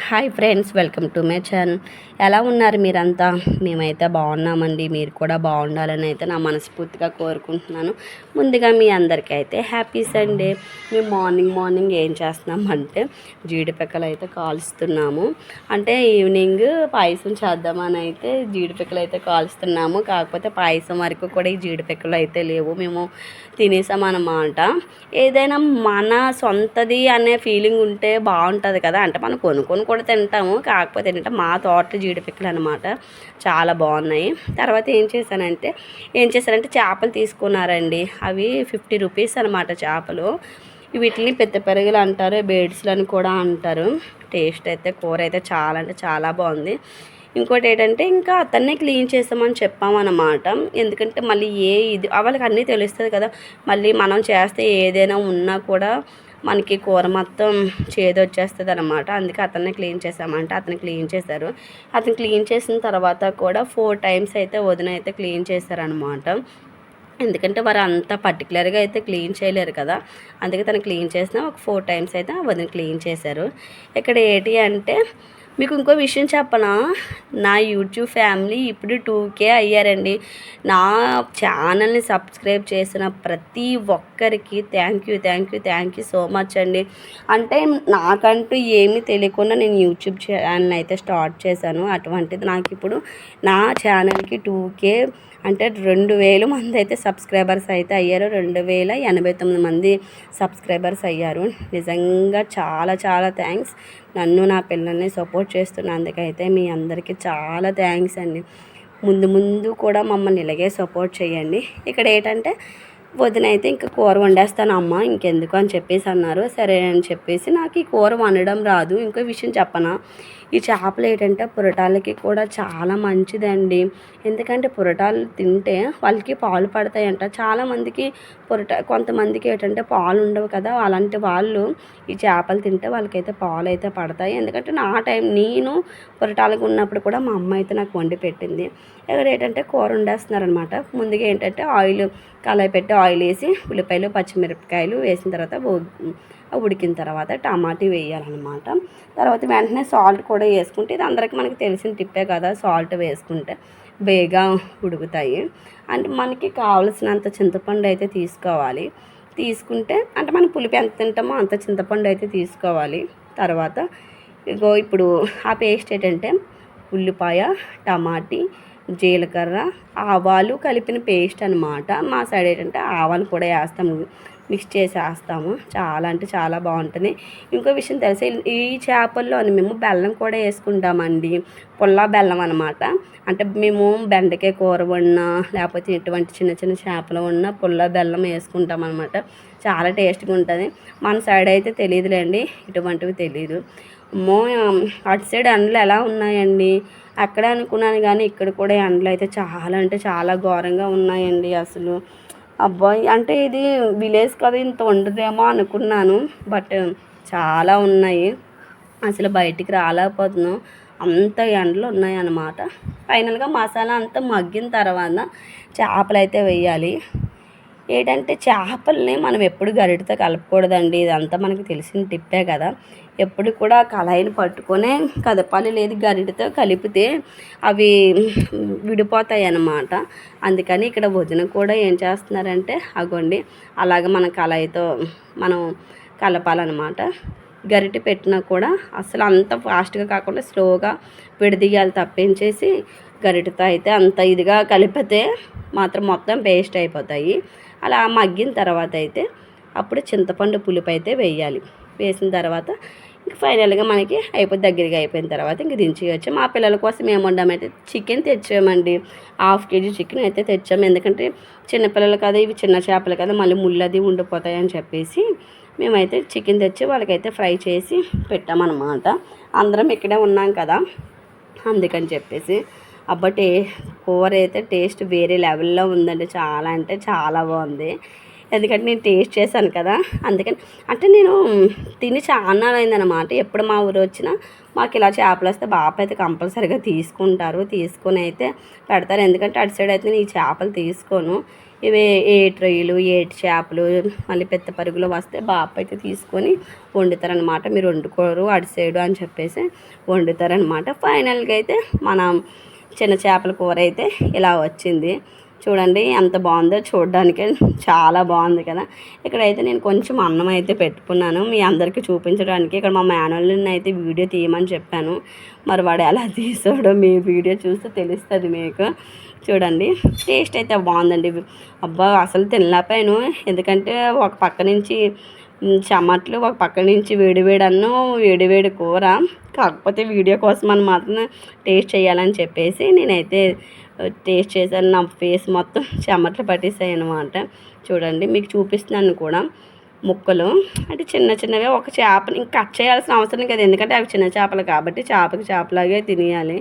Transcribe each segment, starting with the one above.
Hi friends, welcome to my channel. ఎలా ఉన్నారు మీరంతా? మేమైతే బాగున్నామండి. మీరు కూడా బాగుండాలని అయితే నా మనస్ఫూర్తిగా కోరుకుంటున్నాను. ముందుగా మీ అందరికీ అయితే హ్యాపీ సండే. మేము మార్నింగ్ ఏం చేస్తున్నామంటే జీడిపిక్కలు అయితే కాలుస్తున్నాము. అంటే ఈవినింగ్ పాయసం చేద్దామని అయితే జీడిపిక్కలు అయితే కాలుస్తున్నాము. కాకపోతే పాయసం వరకు కూడా ఈ జీడిపిక్కలు అయితే లేవు, మేము తినేసామన్నమాట. ఏదైనా మన సొంతది అనే ఫీలింగ్ ఉంటే బాగుంటుంది కదా. అంటే మనం కొనుక్కొని కూడా తింటాము, కాకపోతే ఏంటంటే మా తోట జీడిపిక్కలు అనమాట, చాలా బాగున్నాయి. తర్వాత ఏం చేశారంటే చేపలు తీసుకున్నారండి. అవి 50 రూపీస్ అనమాట చేపలు. వీటిని పెద్ద పెరుగులు అంటారు, బేడ్స్లు అని కూడా అంటారు. టేస్ట్ అయితే కూర అయితే చాలా అంటే చాలా బాగుంది. ఇంకోటి ఏంటంటే ఇంకా అతన్నే క్లీన్ చేస్తామని చెప్పామన్నమాట. ఎందుకంటే మళ్ళీ వాళ్ళకి అన్నీ తెలుస్తుంది కదా. మళ్ళీ మనం చేస్తే ఏదైనా ఉన్నా కూడా మనకి కూర మొత్తం చేదొచ్చేస్తుంది అనమాట. అందుకే అతన్నే క్లీన్ చేసామంటే అతను క్లీన్ చేశారు. అతను క్లీన్ చేసిన తర్వాత కూడా 4 టైమ్స్ అయితే వదిన అయితే క్లీన్ చేశారనమాట. ఎందుకంటే వారు అంత పర్టికులర్గా అయితే క్లీన్ చేయలేరు కదా. అందుకే తను క్లీన్ చేసిన ఒక 4 టైమ్స్ అయితే వదిన క్లీన్ చేశారు. ఇక్కడ ఏంటి అంటే మీకు ఇంకో విషయం చెప్పనా, నా యూట్యూబ్ ఫ్యామిలీ ఇప్పుడు 2K అయ్యారండి. నా ఛానల్ని సబ్స్క్రైబ్ చేసిన ప్రతి ఒక్కరికి థ్యాంక్ యూ సో మచ్ అండి. అంటే నాకంటూ ఏమీ తెలియకుండా నేను యూట్యూబ్ ఛానల్ అయితే స్టార్ట్ చేశాను. అటువంటిది నాకు ఇప్పుడు నా ఛానల్కి 2K అంటే 2000 మంది అయితే సబ్స్క్రైబర్స్ అయితే అయ్యారు. 2089 మంది సబ్స్క్రైబర్స్ అయ్యారు. నిజంగా చాలా థ్యాంక్స్. నన్ను నా పిల్లల్ని సపోర్ట్ చేస్తున్నందుకైతే మీ అందరికీ చాలా థ్యాంక్స్ అండి. ముందు కూడా మమ్మల్ని ఇలాగే సపోర్ట్ చేయండి. ఇక్కడ ఏంటంటే వదిన అయితే ఇంకా కూర వండేస్తాను అమ్మ, ఇంకెందుకు అని చెప్పేసి అన్నారు. సరే అని చెప్పేసి నాకు ఈ కూర వండడం రాదు. ఇంకో విషయం చెప్పనా, ఈ చేపలు ఏంటంటే పురటాలకి కూడా చాలా మంచిదండి. ఎందుకంటే పురటాలు తింటే వాళ్ళకి పాలు పడతాయంట. చాలామందికి కొంతమందికి ఏంటంటే పాలు ఉండవు కదా. అలాంటి వాళ్ళు ఈ చేపలు తింటే వాళ్ళకైతే పాలు అయితే పడతాయి. ఎందుకంటే నేను పురటాలకు ఉన్నప్పుడు కూడా మా అమ్మ అయితే నాకు వండి పెట్టింది. ఇక్కడ ఏంటంటే కూర వండేస్తున్నారనమాట. ముందుగా ఏంటంటే కళాయి పెట్టి ఆయిల్ వేసి ఉల్లిపాయలు పచ్చిమిరపకాయలు వేసిన తర్వాత ఉడికిన తర్వాత టమాటా వేయాలన్నమాట. తర్వాత వెంటనే సాల్ట్ కూడా వేసుకుంటే, ఇది అందరికీ మనకి తెలిసిన టిప్పే కదా, సాల్ట్ వేసుకుంటే బేగా ఉడుకుతాయి. అంటే మనకి కావలసినంత చింతపండు అయితే తీసుకోవాలి. తీసుకుంటే అంటే మనం పులుపు ఎంత తింటామో అంత చింతపండు అయితే తీసుకోవాలి. తర్వాత ఇప్పుడు ఆ పేస్ట్ ఏంటంటే ఉల్లిపాయ, టమాటీ, జీలకర్ర, ఆవాలు కలిపిన పేస్ట్ అనమాట. మా సైడ్ ఏంటంటే ఆవాలు కూడా వేస్తాము, మిక్స్ చేసి వేస్తాము. చాలా అంటే చాలా బాగుంటుంది. ఇంకో విషయం తెలిసి ఈ చేపల్లో మేము బెల్లం కూడా వేసుకుంటామండి. పుల్ల బెల్లం అనమాట. అంటే మేము బెండకాయ కూర వండినా లేకపోతే ఇటువంటి చిన్న చేపలు వండినా పుల్ల బెల్లం వేసుకుంటాం అనమాట. చాలా టేస్ట్గా ఉంటుంది. మన సైడ్ అయితే తెలియదులేండి, ఇటువంటివి తెలియదు. అమ్మో, అటు సైడ్ ఎండలు ఎలా ఉన్నాయండి అక్కడ అనుకున్నాను, కానీ ఇక్కడ కూడా ఎండలు అయితే చాలా అంటే చాలా ఘోరంగా ఉన్నాయండి అసలు. అబ్బాయి అంటే ఇది విలేజ్ కదా, ఇంత ఉండదేమో అనుకున్నాను, బట్ చాలా ఉన్నాయి. అసలు బయటికి రాలేకపోతున్నాం, అంత ఎండలు ఉన్నాయి అన్నమాట. ఫైనల్గా మసాలా అంతా మగ్గిన తర్వాత చేపలు అయితే వేయాలి. ఏంటంటే చేపల్ని మనం ఎప్పుడు గరిటతో కలపకూడదండి, ఇదంతా మనకు తెలిసిన టిప్పే కదా. ఎప్పుడు కూడా కళాయిని పట్టుకొనే కదపాలి, లేదు గరిటతో కలిపితే అవి విడిపోతాయి అన్నమాట. అందుకని ఇక్కడ వదిన కూడా ఏం చేస్తున్నారంటే అగోండి అలాగ మన కళాయితో మనం కలపాలన్నమాట. గరిటె పెట్టినా కూడా అసలు అంత ఫాస్ట్గా కాకుండా స్లోగా విడదీయాలి తప్పించేసి, గరిటెతో అయితే అంత ఇదిగా కలిపితే మాత్రం మొత్తం పేస్ట్ అయిపోతాయి. అలా మగ్గిన తర్వాత అయితే అప్పుడు చింతపండు పులుపు అయితే వేయాలి. వేసిన తర్వాత ఇంక ఫైనల్గా మనకి దగ్గరగా అయిపోయిన తర్వాత ఇంక దించేయచ్చు. మా పిల్లల కోసం ఏం వండామంటే చికెన్ తెచ్చామండి. 1/2 kg చికెన్ అయితే తెచ్చాము. ఎందుకంటే చిన్నపిల్లలు కదా, ఇవి చిన్న చేపలు కదా, మళ్ళీ ముళ్ళది ఉండిపోతాయని చెప్పేసి మేమైతే చికెన్ తెచ్చి వాళ్ళకైతే ఫ్రై చేసి పెట్టామన్నమాట. అందరం ఇక్కడే ఉన్నాం కదా, అందుకని చెప్పేసి కూర అయితే టేస్ట్ వేరే లెవెల్లో ఉందండి. చాలా అంటే చాలా బాగుంది. ఎందుకంటే నేను టేస్ట్ చేశాను కదా, అందుకని. అంటే నేను తిని చాలా అయిందనమాట. ఎప్పుడు మా ఊరు వచ్చినా మాకు ఇలా చేపలు వస్తే బాప అయితే కంపల్సరీగా తీసుకుంటారు, తీసుకొని అయితే పెడతారు. ఎందుకంటే అటు సైడ్ అయితే నేను ఈ చేపలు తీసుకోను, ఇవి ఏటి రొయ్యలు, ఏటి చేపలు, మళ్ళీ పెద్ద పరుగులు వస్తే బాప అయితే తీసుకొని వండుతారనమాట. మీరు వండుకోరు అటు సైడు అని చెప్పేసి వండుతారనమాట. ఫైనల్గా అయితే మనం చిన్న చేపల కూర అయితే ఇలా వచ్చింది. చూడండి ఎంత బాగుందో, చూడడానికే చాలా బాగుంది కదా. ఇక్కడైతే నేను కొంచెం అన్నం అయితే పెట్టుకున్నాను మీ అందరికీ చూపించడానికి. ఇక్కడ మా మేనల్ని అయితే వీడియో తీయమని చెప్పాను. మరి వాడు ఎలా తీసాడో మీ వీడియో చూస్తే తెలుస్తుంది మీకు. చూడండి టేస్ట్ అయితే బాగుందండి. అబ్బా అసలు తినలేకపోయాను, ఎందుకంటే ఒక పక్క నుంచి చెమట్లు, ఒక పక్క నుంచి వేడివేడి అన్నం, వేడివేడి కూర. కాకపోతే వీడియో కోసం అని మాత్రం టేస్ట్ చేయాలని చెప్పేసి నేనైతే టేస్ట్ చేశాను. నా ఫేస్ మొత్తం చెమట్లు పట్టేసాయి అనమాట. చూడండి మీకు చూపిస్తున్నాను కూడా ముక్కలు. అంటే చిన్న చిన్నగా ఒక చేపని ఇంక కట్ చేయాల్సిన అవసరం కదా, ఎందుకంటే అవి చిన్న చేపలు కాబట్టి చేపకి చేపలాగే తినేయాలి.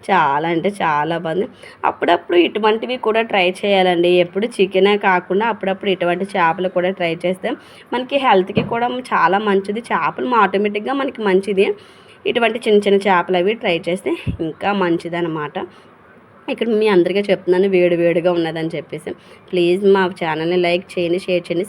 చాలా అంటే చాలా బాగుంది. అప్పుడప్పుడు ఇటువంటివి కూడా ట్రై చేయాలండి. ఎప్పుడు చికెనే కాకుండా అప్పుడప్పుడు ఇటువంటి చేపలు కూడా ట్రై చేస్తే మనకి హెల్త్కి కూడా చాలా మంచిది. చేపలు ఆటోమేటిక్గా మనకి మంచిది. ఇటువంటి చిన్న చిన్న చేపలు అవి ట్రై చేస్తే ఇంకా మంచిది అనమాట. ఇక్కడ మీ అందరికీ చెప్తున్నాను వేడి వేడిగా ఉన్నదని చెప్పేసి. ప్లీజ్ మా ఛానల్ని లైక్ చేయండి, షేర్ చేయండి,